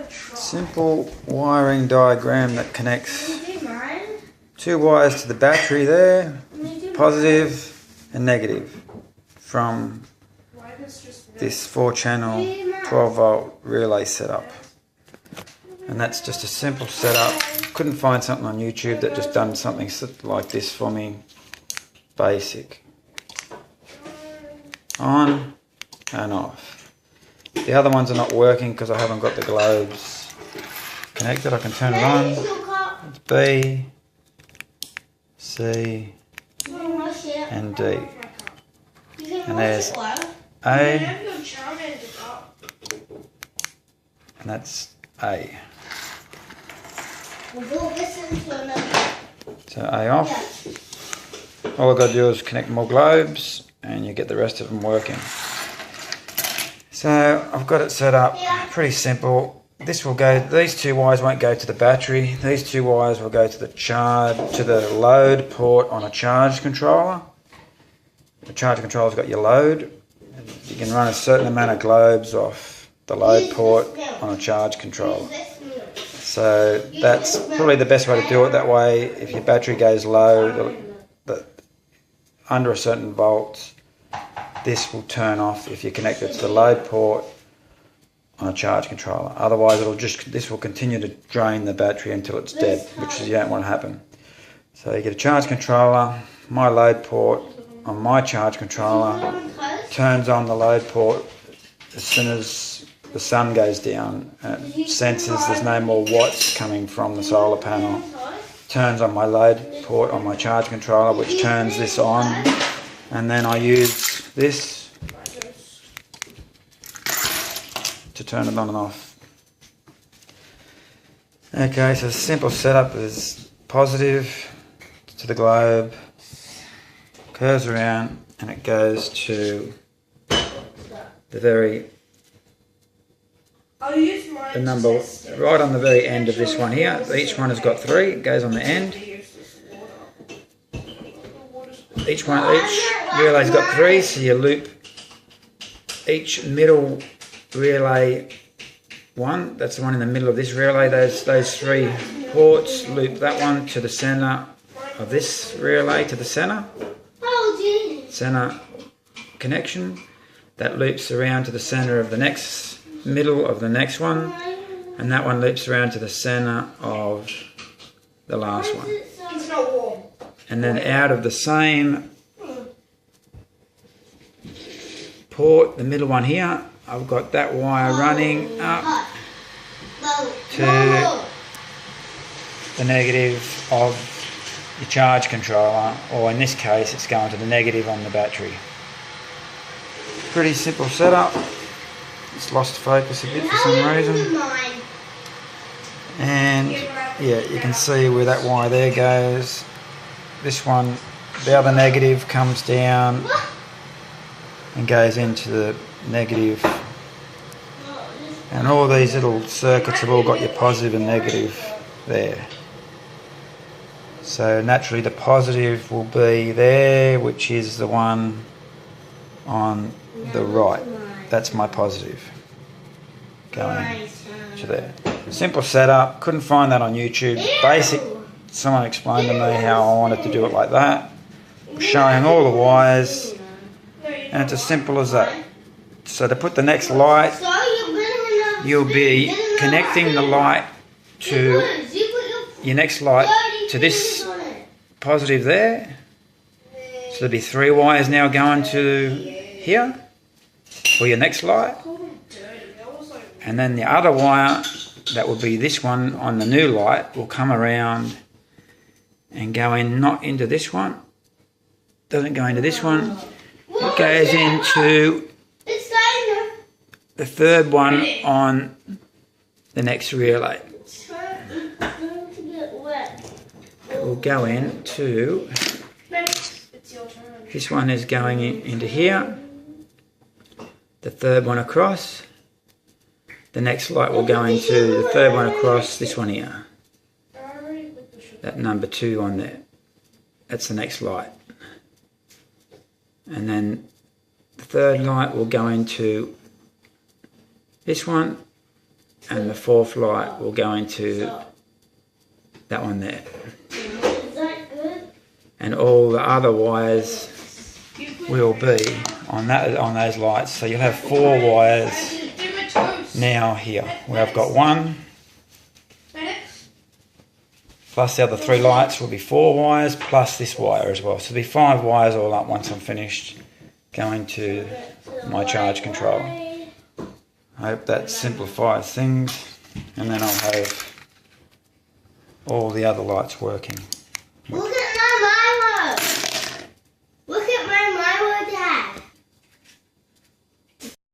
Simple wiring diagram that connects two wires to the battery there, positive and negative, from this 4-channel 12-volt relay setup. And that's just a simple setup. Couldn't find something on YouTube that just done something like this for me. Basic. On and off. The other ones are not working because I haven't got the globes connected. I can turn it on. It's B, C, and D. And there's A, and that's A. So A off. All I've got to do is connect more globes and you get the rest of them working. So I've got it set up pretty simple. This will go, these two wires won't go to the battery. These two wires will go to the load port on a charge controller. The charge controller's got your load. You can run a certain amount of globes off the load port on a charge controller. So that's probably the best way to do it. That way, if your battery goes low, under a certain volt, this will turn off if you connect it to the load port on a charge controller. Otherwise, this will continue to drain the battery until it's dead, which you don't want to happen. So you get a charge controller, my load port on my charge controller, turns on the load port as soon as the sun goes down, and it senses there's no more watts coming from the solar panel. Turns on my load port on my charge controller, which turns this on, and then I use this to turn it on and off. Okay, so the simple setup is positive to the globe, curves around, and it goes to the number right on the very end of this one here. Each one has got 3. It goes on the end. Each relay's got 3, so you loop each middle relay 1. That's the one in the middle of this relay. Those 3 ports loop that one to the center of this relay, to the center connection. That loops around to the center of the next middle of the next one, and that one loops around to the center of the last one. And then out of the same port, the middle one here, I've got that wire running up to the negative of the charge controller, or in this case it's going to the negative on the battery. Pretty simple setup. It's lost focus a bit for some reason. And yeah, you can see where that wire there goes. This one, the other negative, comes down and goes into the negative. And all these little circuits have all got your positive and negative there. So naturally the positive will be there, which is the one on the right. That's my positive going to there. Simple setup. Couldn't find that on YouTube. Basic. Someone explained to me how I wanted to do it like that. Showing all the wires, and it's as simple as that. So to put the next light, you'll be connecting the light to your next light to this positive there. So there'll be 3 wires now going to here for your next light, and then the other wire, that will be this one on the new light, will come around and go in, not into this one, doesn't go into this one, it goes into the 3rd one on the next relay. It will go into, this one is going into here, the 3rd one across, the next light will go into the 3rd one across, this one here, that number 2 on there, that's the next light. And then the 3rd light will go into this one, and the fourth light will go into that one there. Is that good? And all the other wires will be on those lights. So you'll have 4 wires now here, where I've got 1 plus the other 3 lights will be 4 wires plus this wire as well. So there'll be 5 wires all up once I'm finished going to my charge controller. I hope that simplifies things, and then I'll have all the other lights working. Look